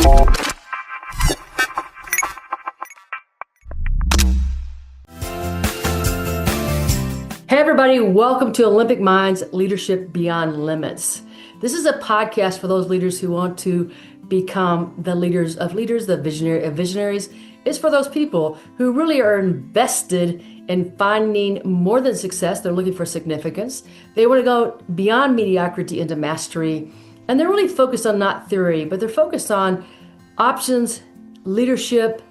Hey everybody, welcome to Olympic Minds Leadership Beyond Limits. This is a podcast for those leaders who want to become the leaders of leaders, the visionary of visionaries. It's for those people who really are invested in finding more than success. They're looking for significance. They want to go beyond mediocrity into mastery. And they're really focused on not theory, but they're focused on options, leadership,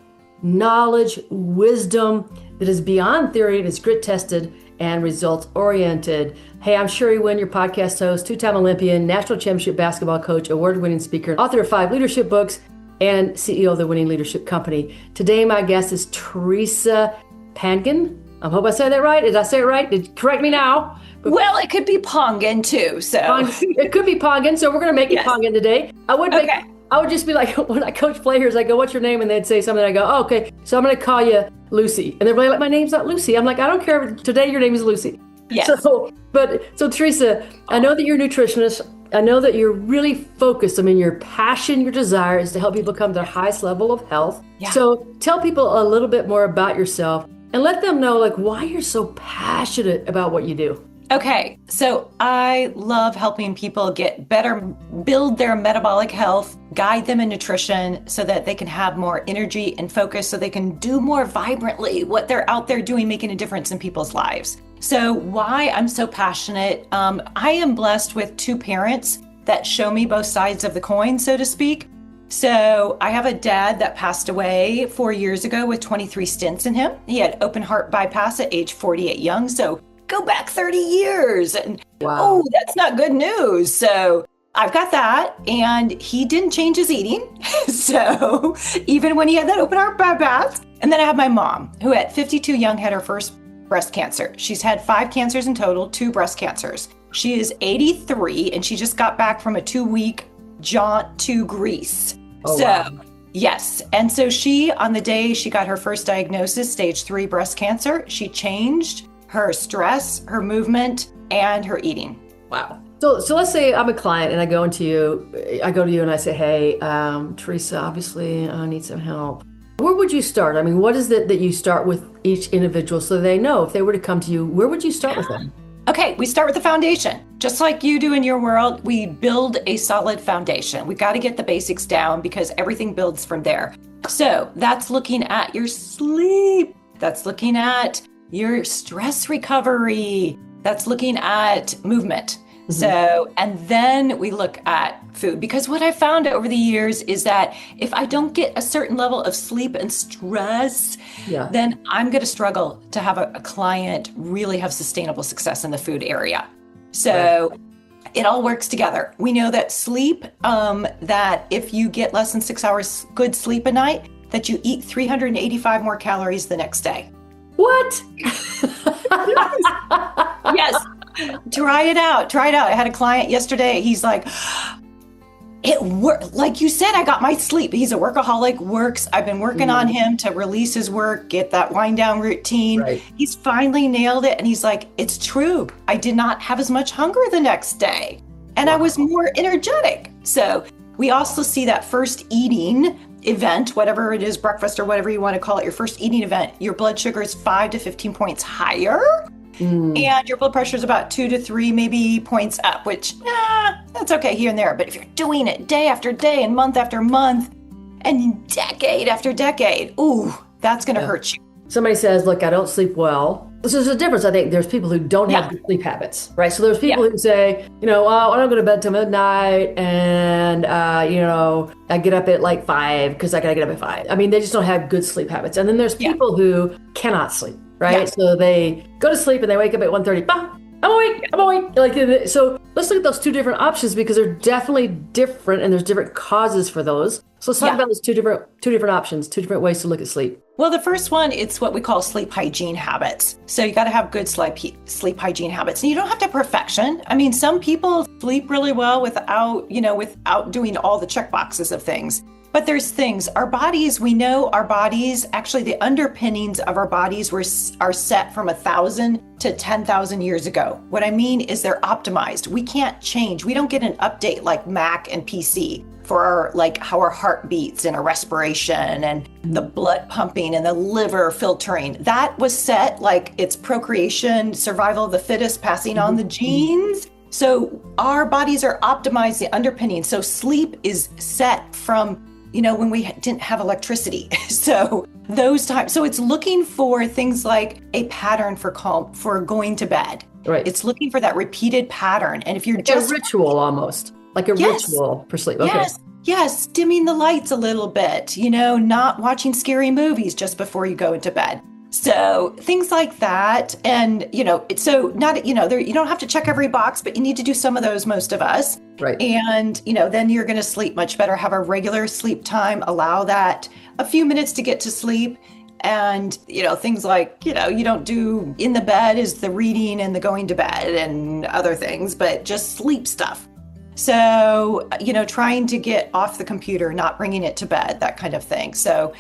knowledge, wisdom that is beyond theory and is grit tested and results-oriented. Hey, I'm Sherry Winn, your podcast host, two-time Olympian, national championship basketball coach, award-winning speaker, author of 5 leadership books, and CEO of the Winning Leadership Company. Today, my guest is Teresa Pangan. I hope I said that right. Did I say it right? Correct me now. Well, it could be Pangan too. So it could be Pangan. So we're going to make it Pangan today. I would just be like, when I coach players, I go, "What's your name?" And they'd say something. I go, "Oh, okay. So I'm going to call you Lucy." And they're like, "My name's not Lucy." I'm like, "I don't care. Today your name is Lucy." Yes. So Teresa, I know that you're a nutritionist. I know that you're really focused. I mean, your passion, your desire is to help people come to their highest level of health. Yeah. So tell people a little bit more about yourself and let them know why you're so passionate about what you do. Okay, so I love helping people get better, build their metabolic health, guide them in nutrition so that they can have more energy and focus so they can do more vibrantly what they're out there doing, making a difference in people's lives. So why I'm so passionate, I am blessed with 2 parents that show me both sides of the coin, so to speak. So I have a dad that passed away 4 years ago with 23 stents in him. He had open heart bypass at age 48 young, so go back 30 years. And wow. That's not good news. So I've got that. And he didn't change his eating. So even when he had that open heart bypass. And then I have my mom, who at 52 young had her first breast cancer. She's had 5 cancers in total, 2 breast cancers. She is 83 and she just got back from a 2-week jaunt to Greece. Wow. Yes. And so she, on the day she got her first diagnosis, stage 3 breast cancer, she changed her stress, her movement, and her eating. Wow. So let's say I'm a client and I go to you and I say, "Hey, Teresa, obviously I need some help." Where would you start? I mean, what is it that you start with each individual so they know if they were to come to you, where would you start with them? Okay, we start with the foundation. Just like you do in your world, we build a solid foundation. We've got to get the basics down because everything builds from there. So that's looking at your sleep. That's looking at your stress recovery. That's looking at movement. Mm-hmm. So, and then we look at food, because what I found over the years is that if I don't get a certain level of sleep and stress, then I'm going to struggle to have a client really have sustainable success in the food area. So It all works together. We know that sleep, that if you get less than 6 hours good sleep a night, that you eat 385 more calories the next day. What? Yes. Try it out. I had a client yesterday. He's like, it worked. Like you said, I got my sleep. He's a workaholic, works. I've been working on him to release his work, get that wind down routine. Right. He's finally nailed it. And he's like, it's true. I did not have as much hunger the next day. And I was more energetic. So we also see that first eating event, whatever it is, breakfast or whatever you want to call it, your first eating event, your blood sugar is 5 to 15 points higher. And your blood pressure is about 2 to 3 maybe points up, which that's okay here and there. But if you're doing it day after day and month after month and decade after decade, that's going to hurt you. Somebody says, "Look, I don't sleep well." So there's a difference. I think there's people who don't have good sleep habits, right? So there's people who say, I don't go to bed till midnight and, I get up at 5 because I got to get up at 5. I mean, they just don't have good sleep habits. And then there's people who cannot sleep, right? Yeah. So they go to sleep and they wake up at 1:30. I'm awake. So let's look at those 2 different options because they're definitely different and there's different causes for those. So let's talk about those two different options, 2 different ways to look at sleep. Well, the first one, it's what we call sleep hygiene habits. So you got to have good sleep hygiene habits. And you don't have to have perfection. I mean, some people sleep really well without doing all the check boxes of things. But there's things, our bodies, we know our bodies, actually the underpinnings of our bodies are set from 1,000 to 10,000 years ago. What I mean is they're optimized. We can't change. We don't get an update like Mac and PC for our, like how our heart beats and our respiration and the blood pumping and the liver filtering. That was set like it's procreation, survival of the fittest, passing on the genes. So our bodies are optimized, the underpinning. So sleep is set from, when we didn't have electricity. So those times, so it's looking for things like a pattern for going to bed. Right. It's looking for that repeated pattern. And if you're like just a ritual almost, like a ritual for sleep. Okay. Yes, dimming the lights a little bit, not watching scary movies just before you go into bed. So things like that. And, so not, you don't have to check every box, but you need to do some of those, most of us. Right. And, then you're going to sleep much better, have a regular sleep time, allow that a few minutes to get to sleep. And, things like, you don't do in the bed is the reading and the going to bed and other things, but just sleep stuff. So, trying to get off the computer, not bringing it to bed, that kind of thing. So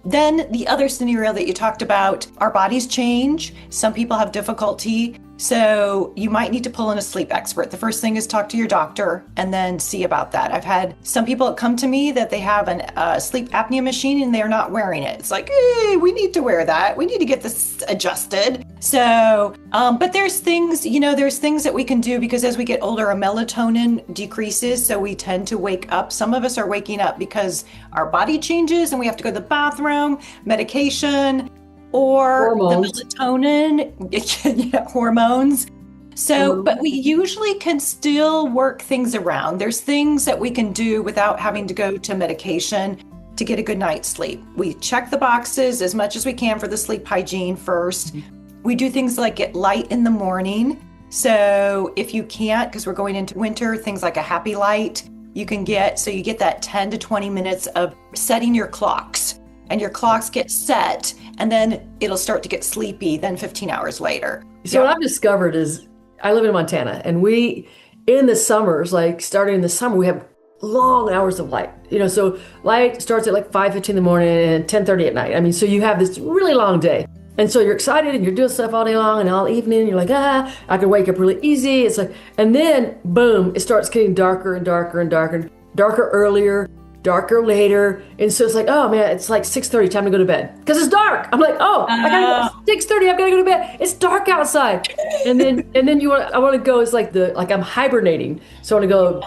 then the other scenario that you talked about, our bodies change. Some people have difficulty. So you might need to pull in a sleep expert. The first thing is talk to your doctor and then see about that. I've had some people that come to me that they have a sleep apnea machine and they're not wearing it. It's like, hey, we need to wear that. We need to get this adjusted. So, but there's things, there's things that we can do because as we get older, our melatonin decreases. So we tend to wake up. Some of us are waking up because our body changes and we have to go to the bathroom, medication, or hormones. The melatonin, hormones. So, but we usually can still work things around. There's things that we can do without having to go to medication to get a good night's sleep. We check the boxes as much as we can for the sleep hygiene first. We do things like get light in the morning. So if you can't, because we're going into winter, things like a happy light, you get that 10 to 20 minutes of setting your clocks. And your clocks get set, and then it'll start to get sleepy then 15 hours later. So what I've discovered is I live in Montana, and we, in the summers, like starting in the summer, we have long hours of light. So light starts at like 5:15 in the morning and 10:30 at night. I mean, so you have this really long day. And so you're excited and you're doing stuff all day long and all evening. And you're like, I can wake up really easy. It's like, and then boom, it starts getting darker and darker and darker, darker earlier, darker later. And so it's like, oh man, it's like 6:30, time to go to bed. Because it's dark. I'm like, I gotta go 6:30, I've got to go to bed. It's dark outside. And then I want to go, it's like I'm hibernating. So I want to go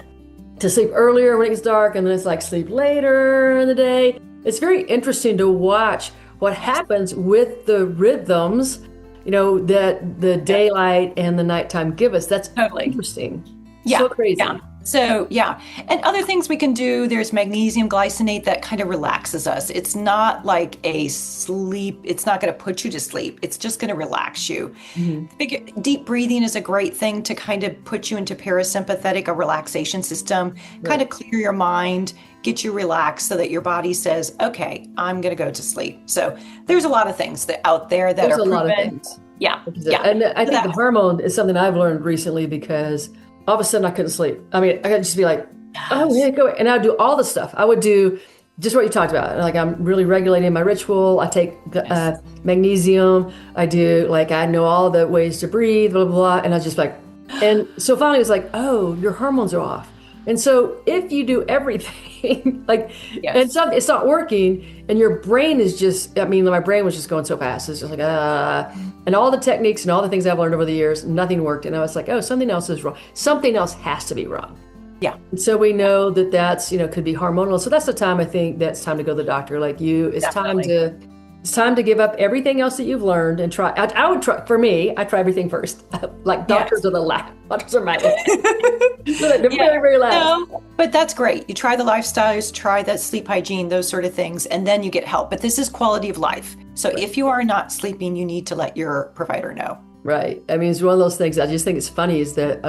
to sleep earlier when it gets dark, and then it's like sleep later in the day. It's very interesting to watch what happens with the rhythms, that the daylight and the nighttime give us. That's totally interesting. Yeah. So crazy. Yeah. So, and other things we can do, there's magnesium glycinate that kind of relaxes us. It's not like it's not going to put you to sleep. It's just going to relax you. Mm-hmm. Deep breathing is a great thing to kind of put you into parasympathetic, a relaxation system, kind of clear your mind, get you relaxed so that your body says, okay, I'm going to go to sleep. So there's a lot of things out there that are proven. There's a lot of things. Yeah. And I think the hormone is something I've learned recently because all of a sudden I couldn't sleep. I mean, I could just be like, oh, yeah, go. And I would do all the stuff. I would do just what you talked about. Like I'm really regulating my ritual. I take magnesium. I do I know all the ways to breathe, blah, blah, blah. And I was just like, and so finally it was like, oh, your hormones are off. And so if you do everything, and it's not working, and your brain is just, my brain was just going so fast. It's just like, and all the techniques and all the things I've learned over the years, nothing worked. And I was like, oh, something else is wrong. Something else has to be wrong. Yeah. And so we know that's, could be hormonal. So that's the time I think that's time to go to the doctor. Like it's time to give up everything else that you've learned and try. I would try, for me, I try everything first. Like doctors are the last. Doctors are my last. They're very, very last. No, but that's great. You try the lifestyles, try that sleep hygiene, those sort of things, and then you get help. But this is quality of life. So if you are not sleeping, you need to let your provider know. Right. I mean, it's one of those things. I just think it's funny is that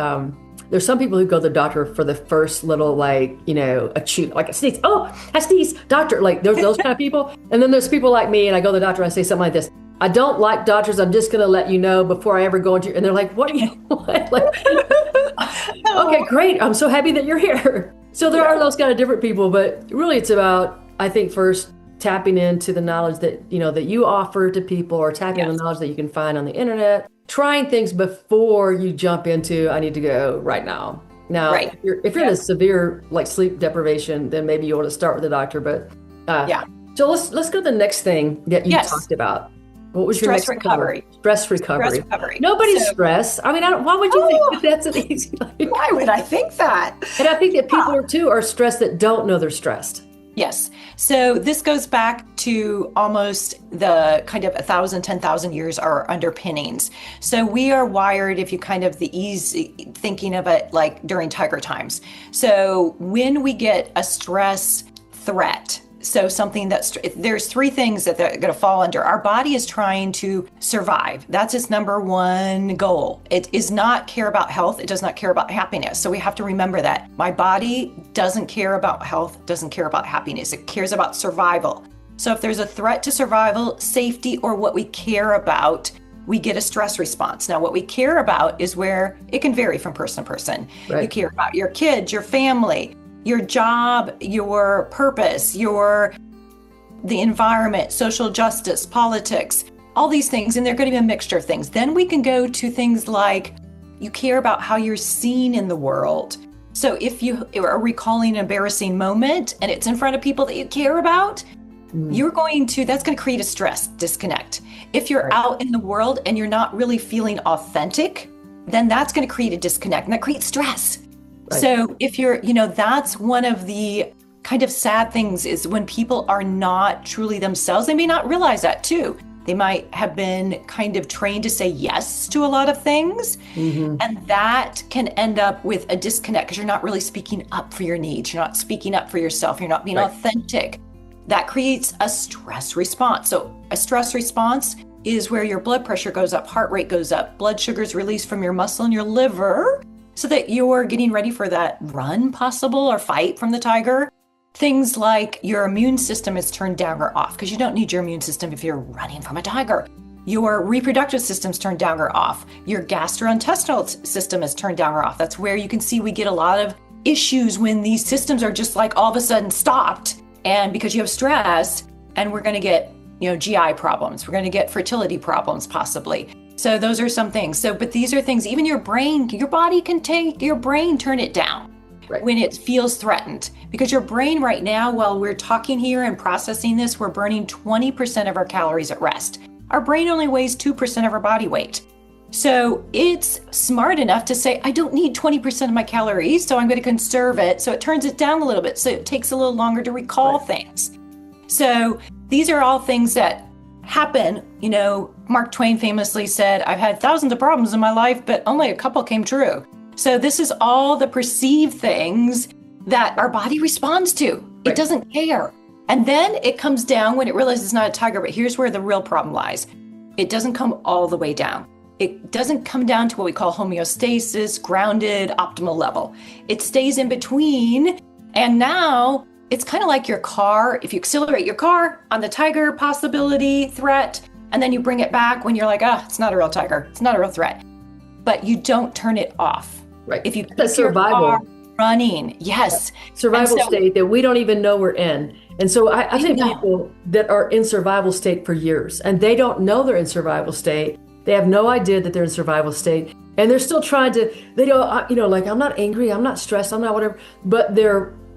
there's some people who go to the doctor for the first little, a chew, like a sneeze. Oh, I sneeze, doctor. Like there's those kind of people. And then there's people like me, and I go to the doctor and I say something like this. I don't like doctors. I'm just going to let you know before I ever go into. And they're like, what do you want? Okay, great. I'm so happy that you're here. So there are those kind of different people, but really it's about, I think, first tapping into the knowledge that, that you offer to people, or tapping into the knowledge that you can find on the internet, trying things before you jump into, I need to go right now. Now, Right. if you're in a severe like sleep deprivation, then maybe you want to start with the doctor. But Yeah. so let's go to the next thing that you Yes. talked about. What was your Stress next cover? recovery. Stress recovery. Stress recovery. Nobody's So- stressed. I mean, why would you think that that's an easy life? Why would I think that? And I think that people are stressed that don't know they're stressed. Yes. So this goes back to almost the kind of 1,000, 10,000 years are underpinnings. So we are wired, if you kind of the easy thinking of it like during tiger times. So when we get a stress threat, so something that's, there's three things that they're going to fall under. Our body is trying to survive. That's its number one goal. It is not care about health. It does not care about happiness. So we have to remember that. My body doesn't care about health, doesn't care about happiness. It cares about survival. So if there's a threat to survival, safety, or what we care about, we get a stress response. Now, what we care about is where it can vary from person to person. Right. You care about your kids, your family, your job, your purpose, the environment, social justice, politics, all these things, and they're going to be a mixture of things. Then we can go to things like you care about how you're seen in the world. So if you are recalling an embarrassing moment and it's in front of people that you care about, that's going to create a stress disconnect. If you're out in the world and you're not really feeling authentic, then that's going to create a disconnect and that creates stress. Right. So if you're, that's one of the kind of sad things is when people are not truly themselves, they may not realize that too. They might have been kind of trained to say yes to a lot of things. Mm-hmm. And that can end up with a disconnect because you're not really speaking up for your needs. You're not speaking up for yourself. You're not being authentic. That creates a stress response. So a stress response is where your blood pressure goes up, heart rate goes up, blood sugar is released from your muscle and your liver so that you're getting ready for that run possible or fight from the tiger. Things like your immune system is turned down or off because you don't need your immune system if you're running from a tiger. Your reproductive system's turned down or off. Your gastrointestinal system is turned down or off. That's where you can see we get a lot of issues when these systems are just like all of a sudden stopped. And because you have stress, and we're going to get, GI problems. We're going to get fertility problems possibly. So those are some things. But these are things, even your body can take your brain, turn it down. Right. When it feels threatened. Because your brain right now, while we're talking here and processing this, we're burning 20% of our calories at rest. Our brain only weighs 2% of our body weight. So it's smart enough to say, I don't need 20% of my calories, so I'm going to conserve it. So it turns it down a little bit. So it takes a little longer to recall things. So these are all things that happen. Mark Twain famously said, I've had thousands of problems in my life, but only a couple came true. So this is all the perceived things that our body responds to. Right. It doesn't care. And then it comes down when it realizes it's not a tiger, but here's where the real problem lies. It doesn't come all the way down. It doesn't come down to what we call homeostasis, grounded, optimal level. It stays in between. And now it's kind of like your car. If you accelerate your car on the tiger possibility, threat, and then you bring it back when you're like, it's not a real tiger. It's not a real threat. But you don't turn it off. Right. If you keep survival your car running, yes. Survival state that we don't even know we're in. And so I think people that are in survival state for years and they don't know they're in survival state. They have no idea that they're in survival state. And they're still trying to, like, I'm not angry, I'm not stressed, I'm not whatever. But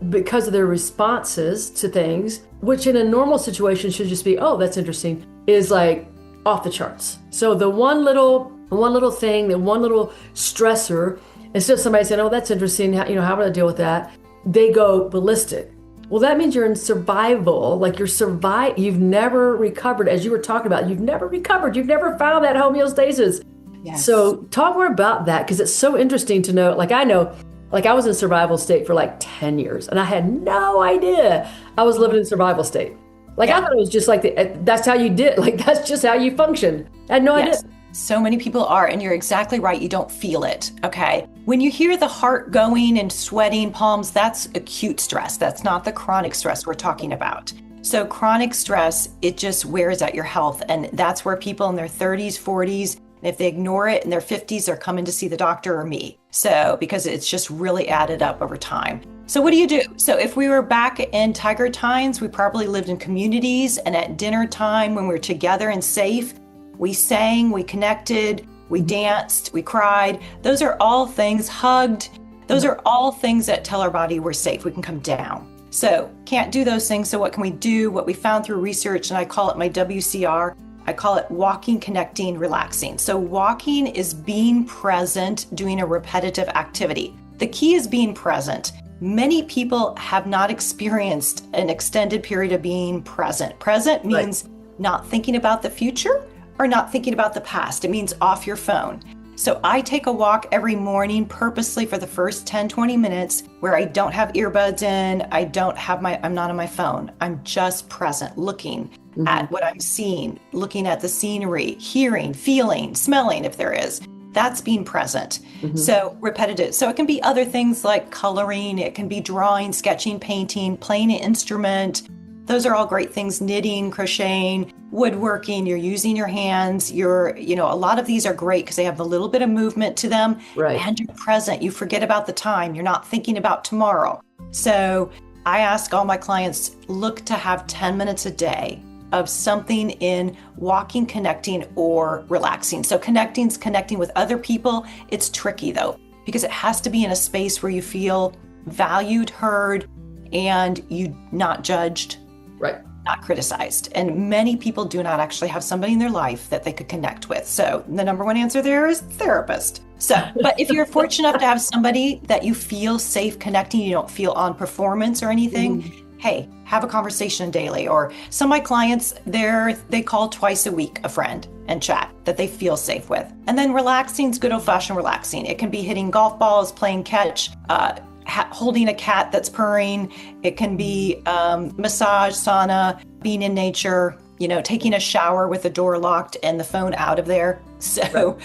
because of their responses to things, which in a normal situation should just be, oh, that's interesting, is like off the charts. So the one little thing, the one little stressor, instead of somebody saying, oh, that's interesting, how would I deal with that? They go ballistic. Well, that means you're in survival, like you've never recovered, as you were talking about, you've never recovered, you've never found that homeostasis. Yes. So talk more about that, because it's so interesting to know, I was in survival state for like 10 years, and I had no idea I was living in survival state. I thought it was just like, that's how you did, that's just how you function. I had no idea. So many people are, and you're exactly right. You don't feel it, okay? When you hear the heart going and sweating, palms, that's acute stress. That's not the chronic stress we're talking about. So chronic stress, it just wears out your health. And that's where people in their 30s, 40s, and if they ignore it in their 50s, they're coming to see the doctor or me. So, because it's just really added up over time. So what do you do? So if we were back in tiger times, we probably lived in communities, and at dinner time when we were together and safe, we sang, we connected, we danced, we cried. Those are all things, hugged. Those are all things that tell our body we're safe. We can come down. So can't do those things. So what can we do? What we found through research, and I call it my WCR, I call it walking, connecting, relaxing. So walking is being present, doing a repetitive activity. The key is being present. Many people have not experienced an extended period of being present. Present means not thinking about the future or not thinking about the past. It means off your phone. So I take a walk every morning purposely for the first 10, 20 minutes where I don't have earbuds in, I'm not on my phone. I'm just present, looking at what I'm seeing, looking at the scenery, hearing, feeling, smelling if there is. That's being present. So repetitive. So it can be other things like coloring, it can be drawing, sketching, painting, playing an instrument. Those are all great things. Knitting, crocheting, woodworking, you're using your hands. A lot of these are great because they have a little bit of movement to them. Right. And you're present. You forget about the time. You're not thinking about tomorrow. So I ask all my clients, look to have 10 minutes a day of something in walking, connecting, or relaxing. So connecting with other people. It's tricky though, because it has to be in a space where you feel valued, heard, and you not judged. Right. Not criticized. And many people do not actually have somebody in their life that they could connect with. So the number one answer there is therapist. So, but if you're fortunate enough to have somebody that you feel safe connecting, you don't feel on performance or anything, hey, have a conversation daily. Or some of my clients, they call twice a week a friend and chat that they feel safe with. And then relaxing is good old fashioned relaxing. It can be hitting golf balls, playing catch, holding a cat that's purring. It can be massage, sauna, being in nature, taking a shower with the door locked and the phone out of there. So,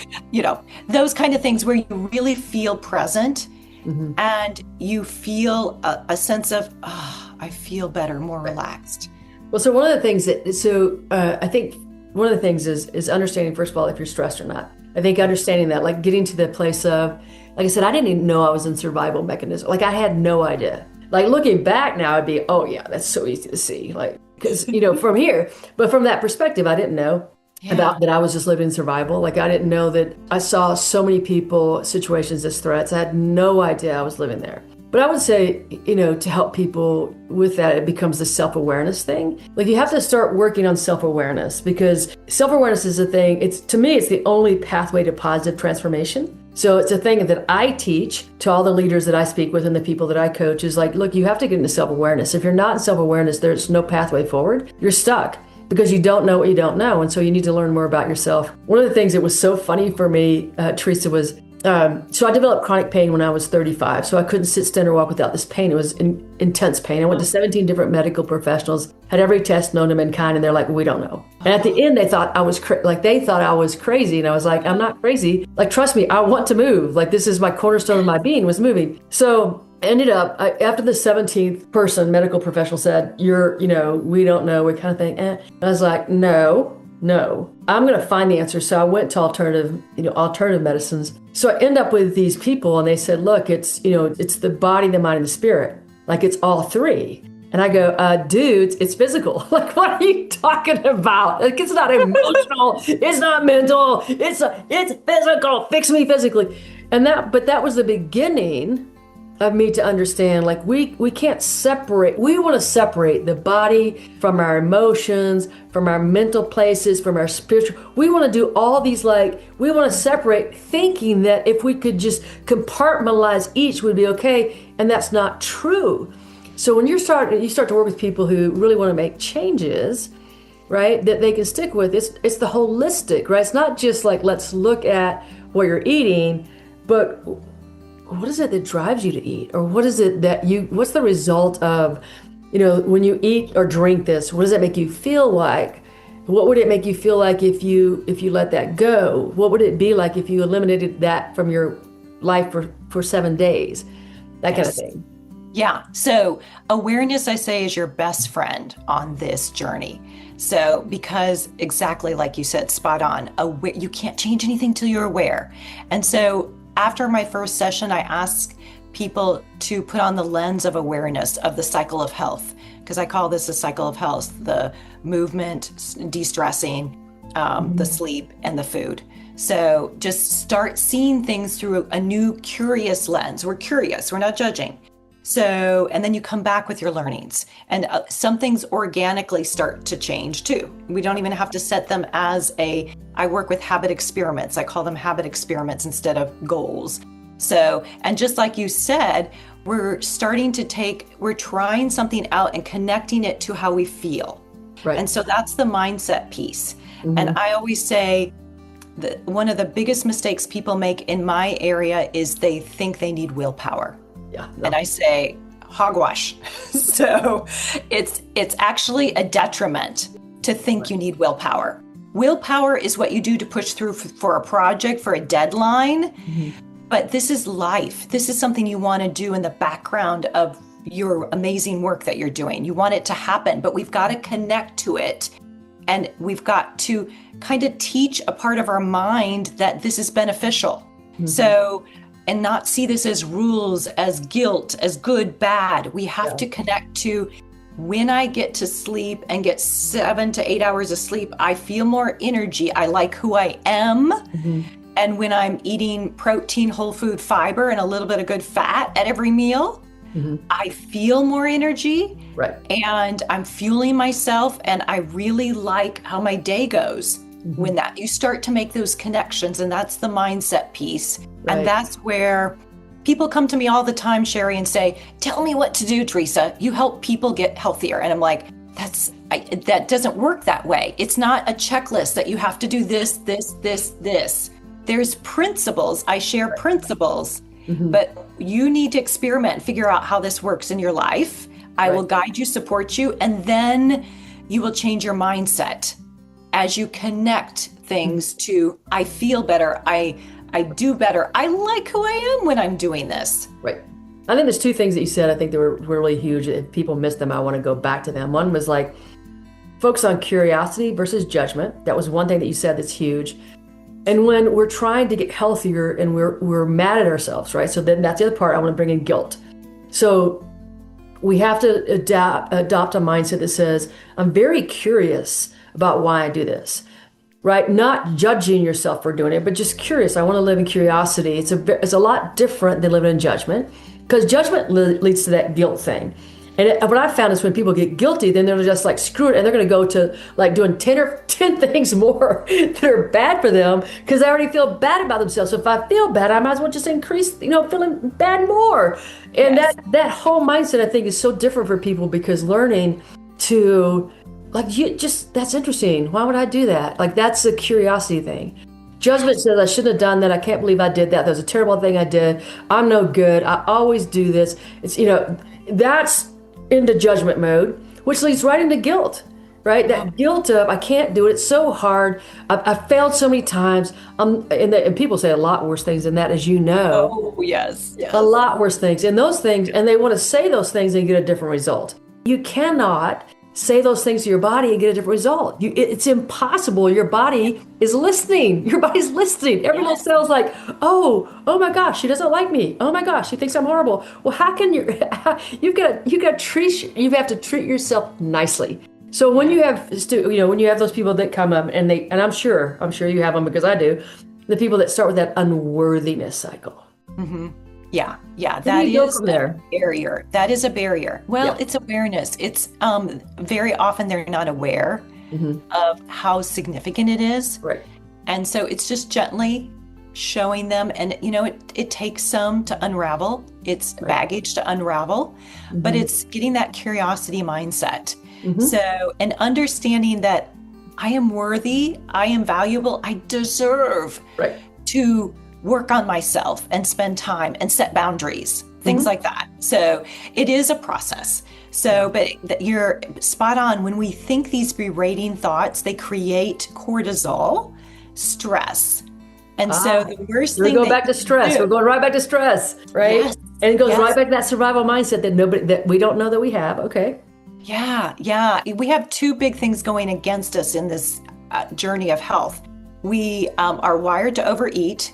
those kind of things where you really feel present and you feel a sense of, I feel better, more relaxed. Well, so one of the things I think one of the things is understanding, first of all, if you're stressed or not. I think understanding that, like getting to the place of, like I said, I didn't even know I was in survival mechanism. Like I had no idea. Like looking back now, I'd be, oh yeah, that's so easy to see. Like, because, from here, but from that perspective, I didn't know about that I was just living in survival. Like I didn't know that I saw so many people, situations as threats. I had no idea I was living there. But I would say, to help people with that, it becomes the self-awareness thing. Like you have to start working on self-awareness because self-awareness is a thing. To me, it's the only pathway to positive transformation. So it's a thing that I teach to all the leaders that I speak with and the people that I coach is like, look, you have to get into self-awareness. If you're not in self-awareness, there's no pathway forward. You're stuck because you don't know what you don't know. And so you need to learn more about yourself. One of the things that was so funny for me, Teresa, was so I developed chronic pain when I was 35. So I couldn't sit, stand, or walk without this pain. It was intense pain. I went to 17 different medical professionals, had every test known to mankind, and they're like, we don't know. And at the end, they thought I was crazy. And I was like, I'm not crazy. Like, trust me, I want to move. Like, this is my cornerstone of my being was moving. So I ended up, after the 17th person, medical professional said, we don't know, we kind of think, And I was like, no, I'm going to find the answer. So I went to alternative medicines. So I end up with these people and they said, look, it's the body, the mind, and the spirit. Like it's all three. And I go, dudes, it's physical. Like, what are you talking about? Like, it's not emotional. It's not mental. It's physical. Fix me physically. But that was the beginning of me to understand, like we can't separate. We want to separate the body from our emotions, from our mental places, from our spiritual. We want to do all these, we want to separate, thinking that if we could just compartmentalize each would be okay. And that's not true. So when you start to work with people who really want to make changes, right, that they can stick with, it's the holistic, right? It's not just like, let's look at what you're eating, but what is it that drives you to eat? Or what is it what's the result of, when you eat or drink this, what does it make you feel like? What would it make you feel like if you let that go? What would it be like if you eliminated that from your life for 7 days? That kind of thing. Yeah. So awareness, I say, is your best friend on this journey. So because exactly like you said, spot on, you can't change anything till you're aware. And so after my first session, I ask people to put on the lens of awareness of the cycle of health, because I call this a cycle of health, the movement, de-stressing, the sleep and the food. So just start seeing things through a new curious lens. We're curious, we're not judging. So, and then you come back with your learnings, and some things organically start to change too. We don't even have to set them I work with habit experiments. I call them habit experiments instead of goals. So, and just like you said, we're trying something out and connecting it to how we feel. Right. And so that's the mindset piece. And I always say that one of the biggest mistakes people make in my area is they think they need willpower. Yeah. No. And I say hogwash. So it's actually a detriment to think you need willpower. Willpower is what you do to push through for a project, for a deadline. But this is life. This is something you want to do in the background of your amazing work that you're doing. You want it to happen, but we've got to connect to it. And we've got to kind of teach a part of our mind that this is beneficial. So, and not see this as rules, as guilt, as good, bad. We have to connect to when I get to sleep and get 7 to 8 hours of sleep, I feel more energy. I like who I am. And when I'm eating protein, whole food, fiber, and a little bit of good fat at every meal, I feel more energy. Right. And I'm fueling myself, and I really like how my day goes. When that you start to make those connections, and that's the mindset piece. Right. And that's where people come to me all the time, Sherry, and say, tell me what to do, Teresa. You help people get healthier. And I'm like, that doesn't work that way. It's not a checklist that you have to do this. There's principles. I share principles, but you need to experiment and figure out how this works in your life. I will guide you, support you, and then you will change your mindset as you connect things to, I feel better, I do better, I like who I am when I'm doing this. Right. I think there's two things that you said, I think they were really huge. If people missed them, I want to go back to them. One was like, focus on curiosity versus judgment. That was one thing that you said that's huge. And when we're trying to get healthier and we're mad at ourselves, right? So then that's the other part, I want to bring in guilt. So we have to adopt a mindset that says, I'm very curious about why I do this, right? Not judging yourself for doing it, but just curious. I want to live in curiosity. It's a lot different than living in judgment, because judgment leads to that guilt thing. And what I found is when people get guilty, then they're just like, screw it. And they're going to go to like doing 10 things more that are bad for them because they already feel bad about themselves. So if I feel bad, I might as well just increase, feeling bad more. And that whole mindset, I think, is so different for people, because learning to that's interesting. Why would I do that? Like, that's a curiosity thing. Judgment says, I shouldn't have done that. I can't believe I did that. That was a terrible thing I did. I'm no good. I always do this. It's, that's into judgment mode, which leads right into guilt, right? That guilt of, I can't do it. It's so hard. I've failed so many times. And people say a lot worse things than that, as you know. Oh, yes. A lot worse things. And those things, and they want to say those things and get a different result. You cannot say those things to your body and get a different result. It's impossible. Your body is listening. Your body's listening. Every little cell's like, oh my gosh, she doesn't like me. Oh my gosh, she thinks I'm horrible. Well, how can you have to treat yourself nicely. So when you have those people that come up and I'm sure you have them, because I do, the people that start with that unworthiness cycle. Yeah. That is a barrier. That is a barrier. Well, it's awareness. It's very often they're not aware of how significant it is. Right. And so it's just gently showing them, and it takes some to unravel. It's baggage to unravel, but it's getting that curiosity mindset. So, and understanding that I am worthy, I am valuable, I deserve to work on myself and spend time and set boundaries, things like that. So it is a process. So, but you're spot on. When we think these berating thoughts, they create cortisol, stress. And so the worst thing, we're going right back to stress, right? Yes. And it goes right back to that survival mindset that we don't know that we have. Okay. Yeah. We have two big things going against us in this journey of health. We are wired to overeat,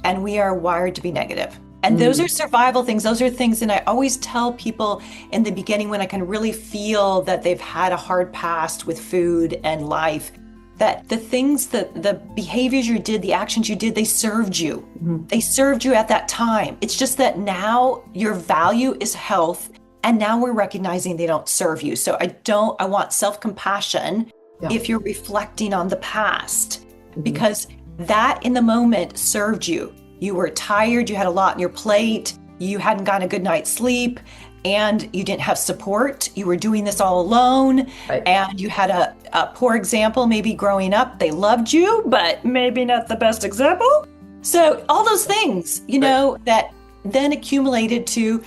and we are wired to be negative. And those are survival things. Those are things, and I always tell people in the beginning, when I can really feel that they've had a hard past with food and life, that the things, the behaviors you did, the actions you did, they served you. They served you at that time. It's just that now your value is health, and now we're recognizing they don't serve you. So I want self-compassion if you're reflecting on the past, because that in the moment served you. You were tired, you had a lot on your plate, you hadn't gotten a good night's sleep, and you didn't have support. You were doing this all alone, and you had a poor example maybe growing up. They loved you, but maybe not the best example. So all those things, that then accumulated to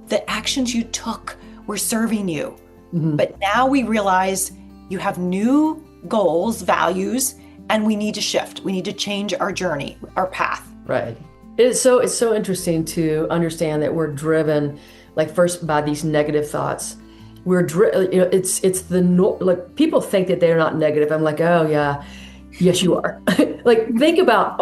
the actions you took were serving you. But now we realize you have new goals, values, and we need to shift. We need to change our journey, our path. Right. It's so interesting to understand that we're driven, like, first by these negative thoughts. We're like, people think that they're not negative. I'm like, oh yeah, yes you are. Like, think about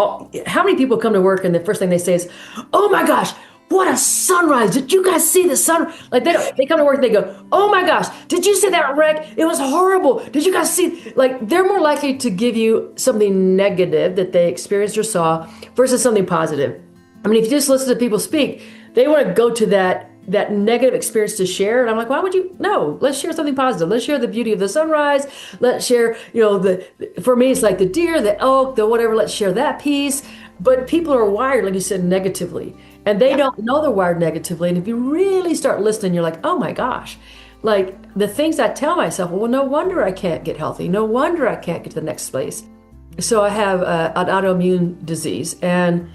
how many people come to work and the first thing they say is, oh my gosh, what a sunrise. Did you guys see the sun? Like, they come to work and they go, oh my gosh, did you see that wreck? It was horrible. Did you guys see? Like, they're more likely to give you something negative that they experienced or saw versus something positive. I mean, if you just listen to people speak, they want to go to that negative experience to share. And I'm like, why would you? No, let's share something positive. Let's share the beauty of the sunrise. Let's share, for me, it's like the deer, the elk, the whatever. Let's share that piece. But people are wired, like you said, negatively. And they don't know they're wired negatively. And if you really start listening, you're like, oh my gosh, like the things I tell myself, well, no wonder I can't get healthy. No wonder I can't get to the next place. So I have an autoimmune disease, and,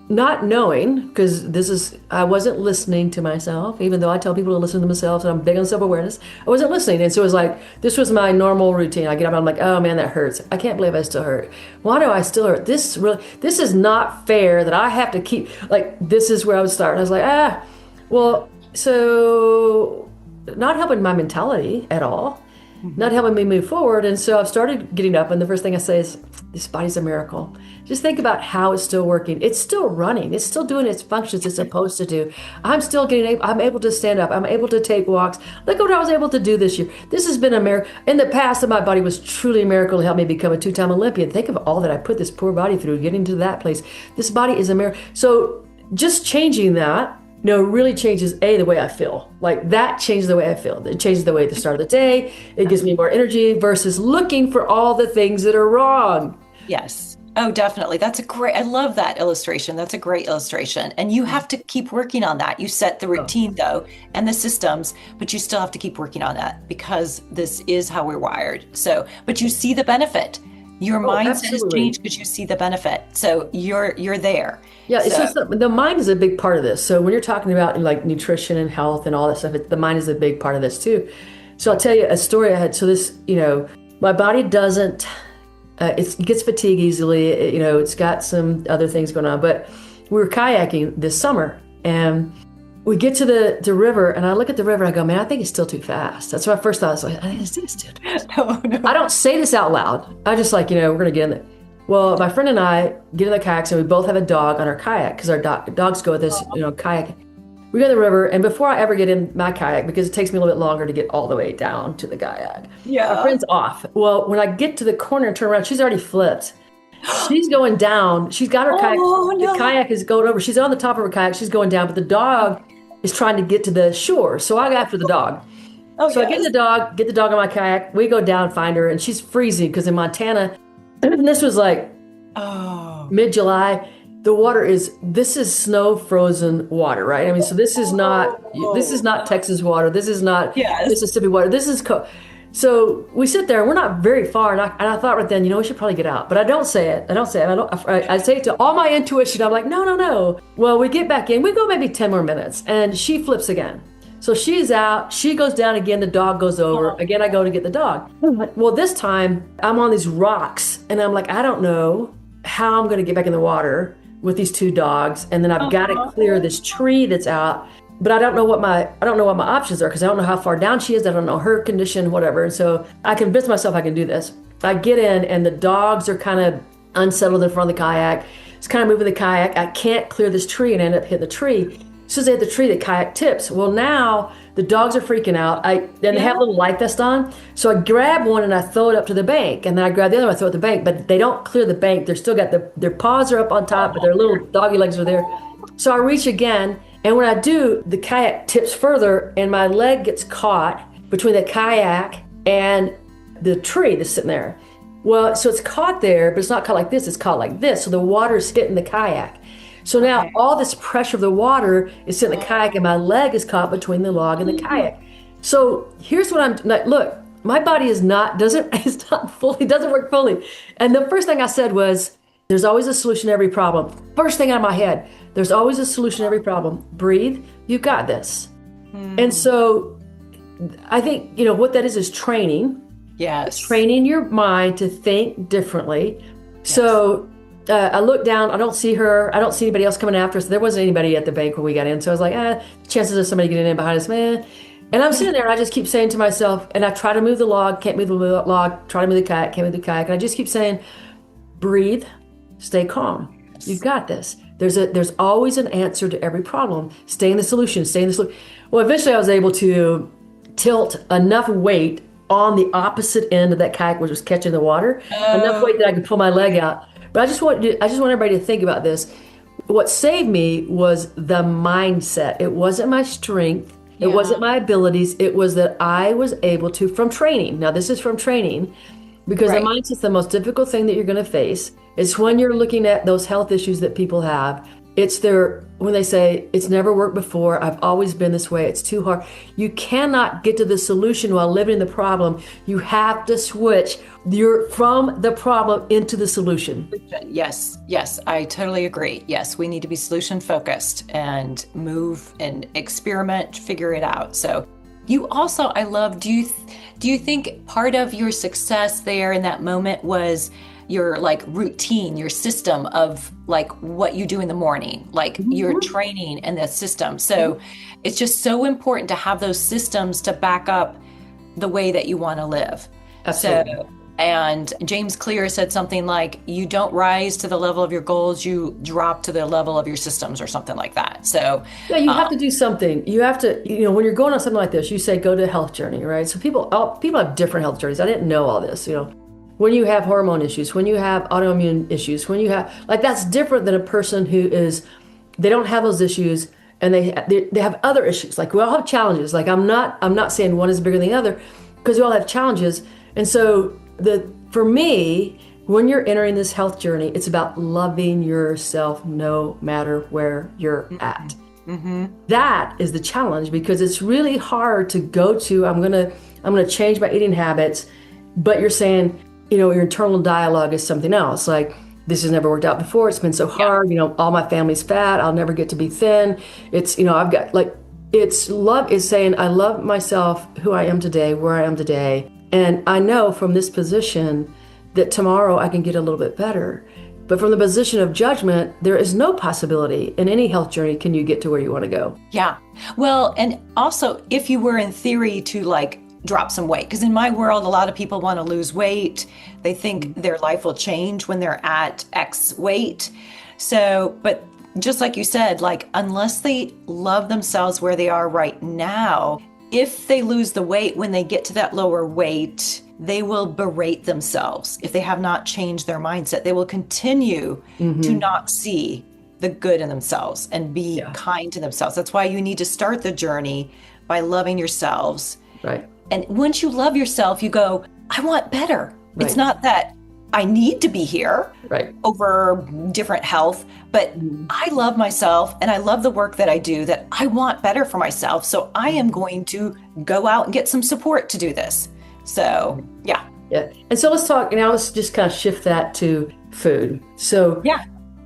not knowing, because I wasn't listening to myself, even though I tell people to listen to themselves and I'm big on self-awareness, I wasn't listening. And so it was like, this was my normal routine. I get up and I'm like, oh man, that hurts. I can't believe I still hurt. Why do I still hurt? This is not fair that I have to keep, like, this is where I would start. And I was like, so not helping my mentality at all, not helping me move forward. And so I've started getting up, and the first thing I say is, this body's a miracle. Just think about how it's still working. It's still running. It's still doing its functions it's supposed to do. I'm able to stand up. I'm able to take walks. Look at what I was able to do this year. This has been a miracle. In the past, my body was truly a miracle to help me become a 2-time Olympian. Think of all that I put this poor body through getting to that place. This body is a miracle. So just changing that, really changes the way I feel. Like, that changes the way I feel. It changes the way at the start of the day. It gives me more energy versus looking for all the things that are wrong. Yes. Oh, definitely. I love that illustration. That's a great illustration. And you have to keep working on that. You set the routine though, and the systems, but you still have to keep working on that, because this is how we're wired. So, but you see the benefit. Your mindset has changed because you see the benefit. So you're there. Yeah. So the mind is a big part of this. So when you're talking about like nutrition and health and all that stuff, the mind is a big part of this too. So I'll tell you a story I had. So this, my body doesn't, it gets fatigued easily. It's got some other things going on, but we were kayaking this summer, and we get to the river, and I look at the river and I go, man, I think it's still too fast. That's my first thought. I was like, I think it's still too fast. No. I don't say this out loud. I just like, we're going to get in there. Well, my friend and I get in the kayaks, and we both have a dog on our kayak, because our dogs go with us, kayak. We go to the river, and before I ever get in my kayak, because it takes me a little bit longer to get all the way down to the kayak, my friend's off. Well, when I get to the corner and turn around, she's already flipped. She's going down. She's got her kayak. No. The kayak is going over. She's on the top of her kayak. She's going down, but the dog is trying to get to the shore. So I go after the dog. I get the dog on my kayak. We go down, find her, and she's freezing, because in Montana, and this was like mid-July, the water this is snow frozen water, right? I mean, so this is not Texas water. This is not Mississippi water. This is cold. So we sit there, and we're not very far. And I thought right then, we should probably get out. But I don't say it. I say it to all my intuition. I'm like, no. Well, we get back in. We go maybe 10 more minutes, and she flips again. So she's out. She goes down again. The dog goes over. Again, I go to get the dog. Well, this time I'm on these rocks, and I'm like, I don't know how I'm going to get back in the water with these two dogs. And then I've got to clear this tree that's out. But I don't know what my options are, because I don't know how far down she is. I don't know her condition, whatever. And so I convinced myself I can do this. I get in, and the dogs are kind of unsettled in front of the kayak. It's kind of moving the kayak. I can't clear this tree, and I end up hitting the tree. As soon as I hit the tree, the kayak tips. Well, now The dogs are freaking out. They have a little life vest on. So I grab one and I throw it up to the bank. And then I grab the other one, I throw it at the bank. But they don't clear the bank. They're still got their paws are up on top, but their little doggy legs are there. So I reach again. And when I do, the kayak tips further and my leg gets caught between the kayak and the tree that's sitting there. Well, so it's caught there, but it's not caught like this. It's caught like this. So the water's hitting the kayak. So now all this pressure of the water is sitting in the kayak and my leg is caught between the log and the kayak. So here's what I'm like, look, my body doesn't work fully. And the first thing I said was, there's always a solution to every problem. First thing out of my head, there's always a solution to every problem. Breathe, you got this. And so I think, what that is training. Yes. Training your mind to think differently. Yes. So I look down, I don't see her. I don't see anybody else coming after us. There wasn't anybody at the bank when we got in. So I was like, chances of somebody getting in behind us, man. And I'm sitting there and I just keep saying to myself, and I try to move the log, can't move the log, try to move the kayak, can't move the kayak. And I just keep saying, breathe, stay calm. Yes. You've got this. There's always an answer to every problem. Stay in the solution, Well, eventually I was able to tilt enough weight on the opposite end of that kayak, which was catching the water, enough weight that I could pull my leg out. But I just want everybody to think about this. What saved me was the mindset. It wasn't my strength. It wasn't my abilities. It was that I was able to, from training. Now, this is from training, because the mindset's the most difficult thing that you're going to face. It's when you're looking at those health issues that people have. It's when they say, it's never worked before, I've always been this way, it's too hard. You cannot get to the solution while living in the problem. You have to switch from the problem into the solution. Yes, I totally agree. Yes, we need to be solution focused and move and experiment, figure it out. So you also, I love, do you think part of your success there in that moment was your routine, your system of what you do in the morning, your training and the system. So it's just so important to have those systems to back up the way that you want to live. Absolutely. So, and James Clear said something like, you don't rise to the level of your goals, you drop to the level of your systems or something like that. So yeah, you have to do something. You have to, when you're going on something like this, you say, go to a health journey, right? So people have different health journeys. I didn't know all this, When you have hormone issues, when you have autoimmune issues, when you have, that's different than a person who they don't have those issues and they have other issues. We all have challenges. I'm not saying one is bigger than the other, because we all have challenges. And so for me, when you're entering this health journey, it's about loving yourself no matter where you're at. Mm-hmm. That is the challenge, because it's really hard to go to, I'm gonna change my eating habits, but you're saying, your internal dialogue is something else. This has never worked out before. It's been so hard. All my family's fat. I'll never get to be thin. It's, I've got it's love is saying, I love myself, who I am today, where I am today. And I know from this position that tomorrow I can get a little bit better. But from the position of judgment, there is no possibility in any health journey can you get to where you want to go. Yeah. Well, and also if you were in theory to drop some weight, because in my world, a lot of people want to lose weight. They think their life will change when they're at X weight. So, but just like you said, unless they love themselves where they are right now, if they lose the weight when they get to that lower weight, they will berate themselves. If they have not changed their mindset, they will continue to not see the good in themselves and be kind to themselves. That's why you need to start the journey by loving yourselves. Right. And once you love yourself, you go, I want better. Right. It's not that I need to be here over different health, but I love myself and I love the work that I do, that I want better for myself. So I am going to go out and get some support to do this. So, yeah. And so let's just kind of shift that to food. So,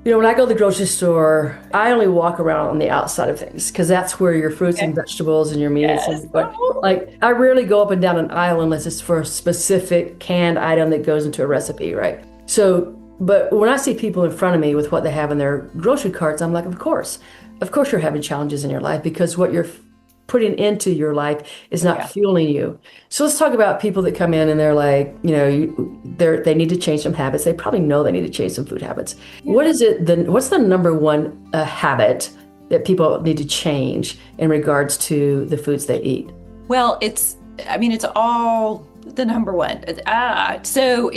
when I go to the grocery store, I only walk around on the outside of things, because that's where your fruits and vegetables and your meats. I rarely go up and down an aisle unless it's for a specific canned item that goes into a recipe, right? So, but when I see people in front of me with what they have in their grocery carts, I'm like, of course you're having challenges in your life, because what you're putting into your life is not fueling you. So let's talk about people that come in and they're like, they need to change some habits. They probably know they need to change some food habits. What's the number one habit that people need to change in regards to the foods they eat? Well, it's all the number one. So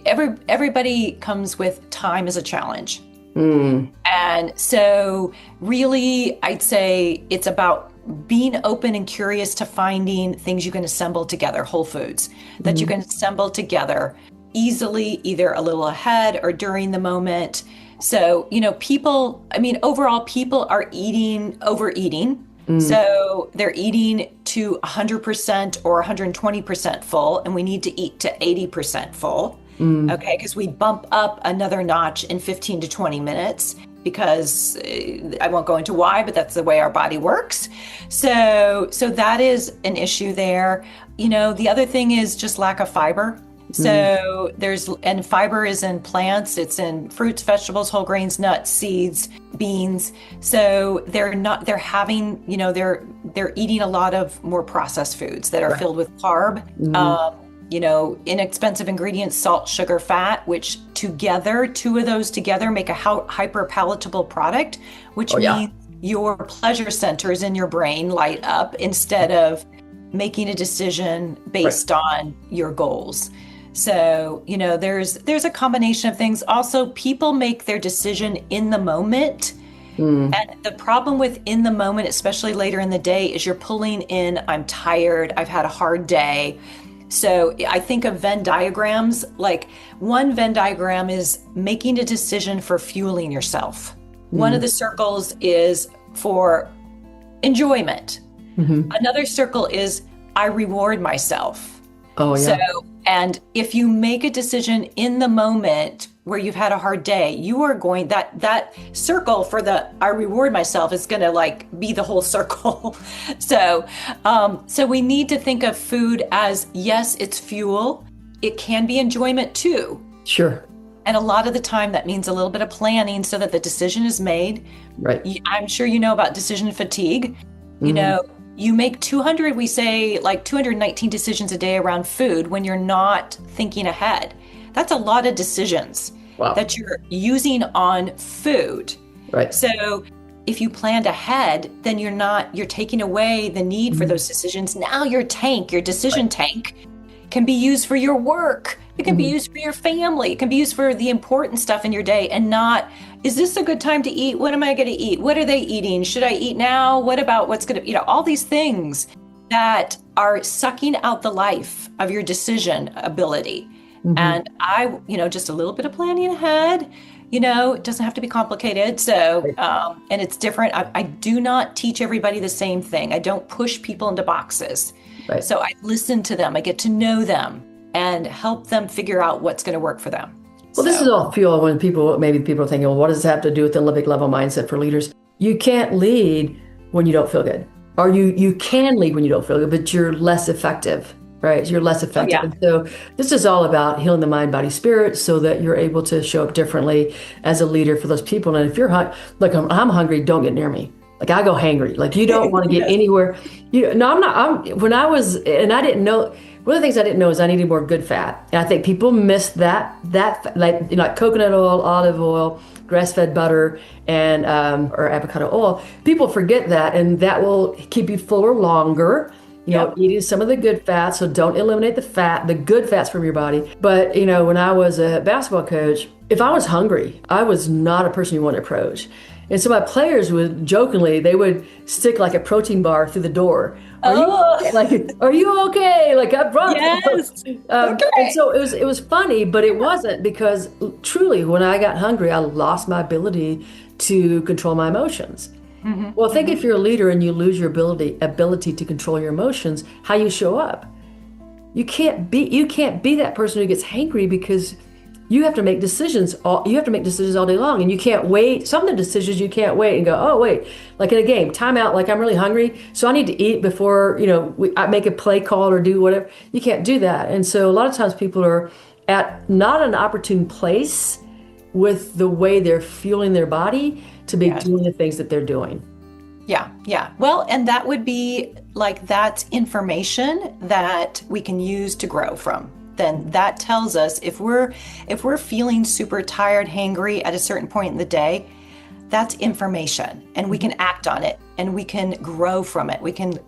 everybody comes with time as a challenge. And so really, I'd say it's about being open and curious to finding things you can assemble together, whole foods that you can assemble together easily, either a little ahead or during the moment. So, overall people are overeating. So they're eating to 100% or 120% full, and we need to eat to 80% full. Okay, because we bump up another notch in 15 to 20 minutes because I won't go into why, but that's the way our body works. So that is an issue there. The other thing is just lack of fiber. So and fiber is in plants, it's in fruits, vegetables, whole grains, nuts, seeds, beans. So they're eating a lot of more processed foods that are filled with carb, inexpensive ingredients, salt, sugar, fat, which together, two of those together make a hyper palatable product, which means your pleasure centers in your brain light up instead of making a decision based on your goals. So, there's a combination of things. Also, people make their decision in the moment. And the problem with in the moment, especially later in the day, is you're pulling in, I'm tired, I've had a hard day. So I think of Venn diagrams, like one Venn diagram is making a decision for fueling yourself. One of the circles is for enjoyment. Another circle is I reward myself. Oh, yeah. So, and if you make a decision in the moment where you've had a hard day, you are going, that circle for the I reward myself is going to be the whole circle. So we need to think of food as, yes, it's fuel. It can be enjoyment too. Sure. And a lot of the time that means a little bit of planning so that the decision is made. Right. I'm sure you know about decision fatigue. You make 219 decisions a day around food when you're not thinking ahead. That's a lot of decisions that you're using on food. Right. So if you planned ahead, then you're taking away the need for those decisions. Now your decision tank can be used for your work. It can be used for your family. It can be used for the important stuff in your day and not, is this a good time to eat? What am I going to eat? What are they eating? Should I eat now? What about what's going to, all these things that are sucking out the life of your decision ability. And just a little bit of planning ahead, it doesn't have to be complicated. So, and it's different. I do not teach everybody the same thing. I don't push people into boxes. Right. So I listen to them. I get to know them and help them figure out what's going to work for them. Well, this is all fuel when people are thinking, well, what does this have to do with the Olympic level mindset for leaders? You can't lead when you don't feel good. Or you can lead when you don't feel good, but you're less effective, right? You're less effective. And so this is all about healing the mind, body, spirit so that you're able to show up differently as a leader for those people. And if you're I'm hungry, don't get near me. I go hangry. You don't want to get anywhere. I didn't know. One of the things I didn't know is I needed more good fat. And I think people miss that like coconut oil, olive oil, grass-fed butter, and or avocado oil. People forget that, and that will keep you fuller longer. Eating some of the good fats, so don't eliminate the good fats from your body. But, when I was a basketball coach, if I was hungry, I was not a person you want to approach. And so my players would they would stick a protein bar through the door. Are you okay? I brought yes. Okay. And so it was funny, but it wasn't, because truly when I got hungry, I lost my ability to control my emotions. Well, think if you're a leader and you lose your ability to control your emotions, how you show up. You can't be that person who gets hangry, because you have to make decisions. You have to make decisions all day long, and you can't wait. Some of the decisions you can't wait and go, oh wait, like in a game, timeout. I'm really hungry, so I need to eat before I make a play call or do whatever. You can't do that, and so a lot of times people are at not an opportune place with the way they're fueling their body to be doing the things that they're doing. Yeah. Well, and that would be that's information that we can use to grow from. Then that tells us if we're feeling super tired, hangry at a certain point in the day, that's information, and we can act on it, and we can grow from it. We can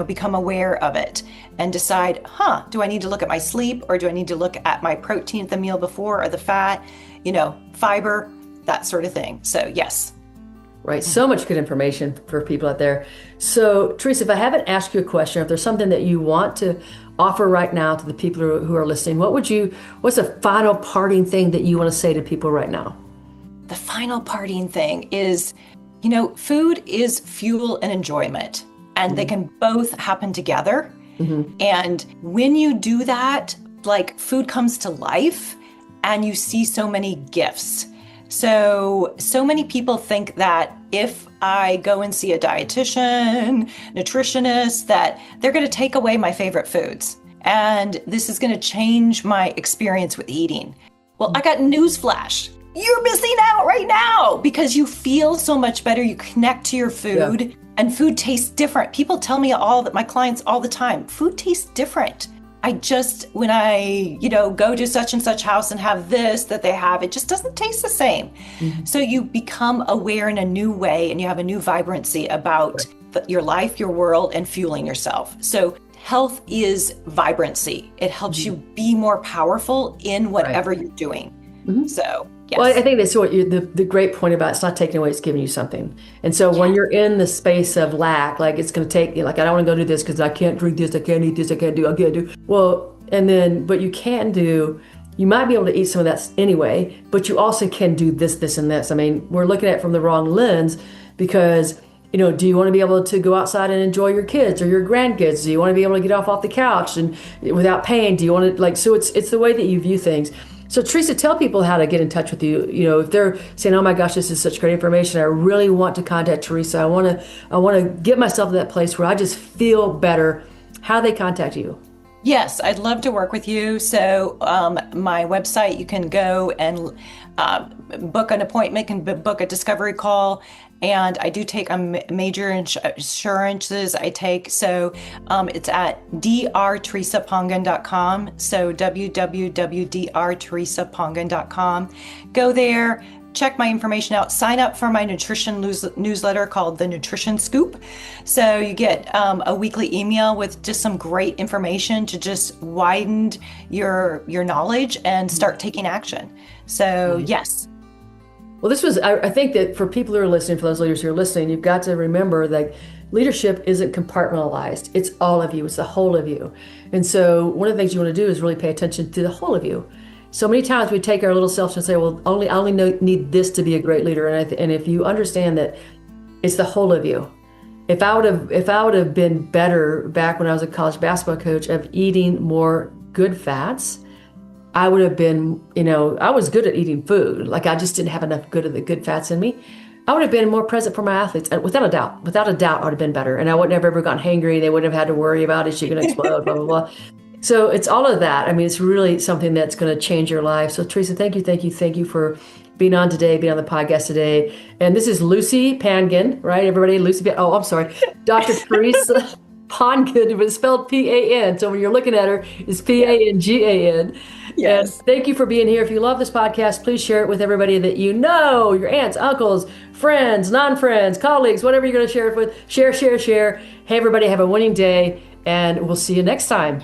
become aware of it and decide, do I need to look at my sleep, or do I need to look at my protein at the meal before, or the fat, fiber, that sort of thing. So yes. Right. So much good information for people out there. So Teresa, if I haven't asked you a question, if there's something that you want to offer right now to the people who are listening, what's a final parting thing that you want to say to people right now? The final parting thing is, food is fuel and enjoyment, and they can both happen together. And when you do that, like, food comes to life and you see so many gifts. So many people think that if I go and see a dietitian, nutritionist, that they're going to take away my favorite foods. And this is going to change my experience with eating. Well, I got newsflash. You're missing out right now, because you feel so much better. You connect to your food, and food tastes different. People tell me my clients all the time, food tastes different. When I go to such and such house and have this that they have, it just doesn't taste the same. So you become aware in a new way, and you have a new vibrancy about your life, your world, and fueling yourself. So health is vibrancy. It helps you be more powerful in whatever you're doing. So yes. Well, I think that's what the great point about it's not taking away, it's giving you something. And so when you're in the space of lack, like it's going to take, like, I don't want to go do this because I can't drink this, I can't eat this, I can't do. Well, but you can do, you might be able to eat some of that anyway, but you also can do this, and this. I mean, we're looking at it from the wrong lens, because, do you want to be able to go outside and enjoy your kids or your grandkids? Do you want to be able to get off the couch and without pain? Do you want to, so it's the way that you view things. So Teresa, tell people how to get in touch with you. If they're saying, "Oh my gosh, this is such great information. I really want to contact Teresa. I want to get myself to that place where I just feel better." How do they contact you? Yes, I'd love to work with you. So my website, you can go and book an appointment, can book a discovery call. And I do take major insurances I take. So it's at drteresapangan.com. So www.drteresapangan.com. Go there, check my information out, sign up for my nutrition newsletter called The Nutrition Scoop. So you get a weekly email with just some great information to just widen your knowledge and start taking action. So yes. Well, I think that for people who are listening, for those leaders who are listening, you've got to remember that leadership isn't compartmentalized. It's all of you. It's the whole of you. And so one of the things you want to do is really pay attention to the whole of you. So many times we take our little selves and say, well, I only need this to be a great leader. And if you understand that it's the whole of you. If I would have been better back when I was a college basketball coach of eating more good fats, I would have been, I was good at eating food. Like, I just didn't have enough of the good fats in me. I would have been more present for my athletes. And without a doubt, I would have been better. And I wouldn't have ever gotten hangry. They wouldn't have had to worry about, is she going to explode, blah, blah, blah. So it's all of that. I mean, it's really something that's going to change your life. So Teresa, thank you for being on today, being on the podcast today. And this is Lucy Pangan, right? Everybody, I'm sorry. Dr. Teresa Pangan, but it's spelled P-A-N. So when you're looking at her, it's P-A-N-G-A-N. Yes. And thank you for being here. If you love this podcast, please share it with everybody that you know, your aunts, uncles, friends, non-friends, colleagues, whatever you're going to share it with. Share. Hey, everybody, have a winning day, and we'll see you next time.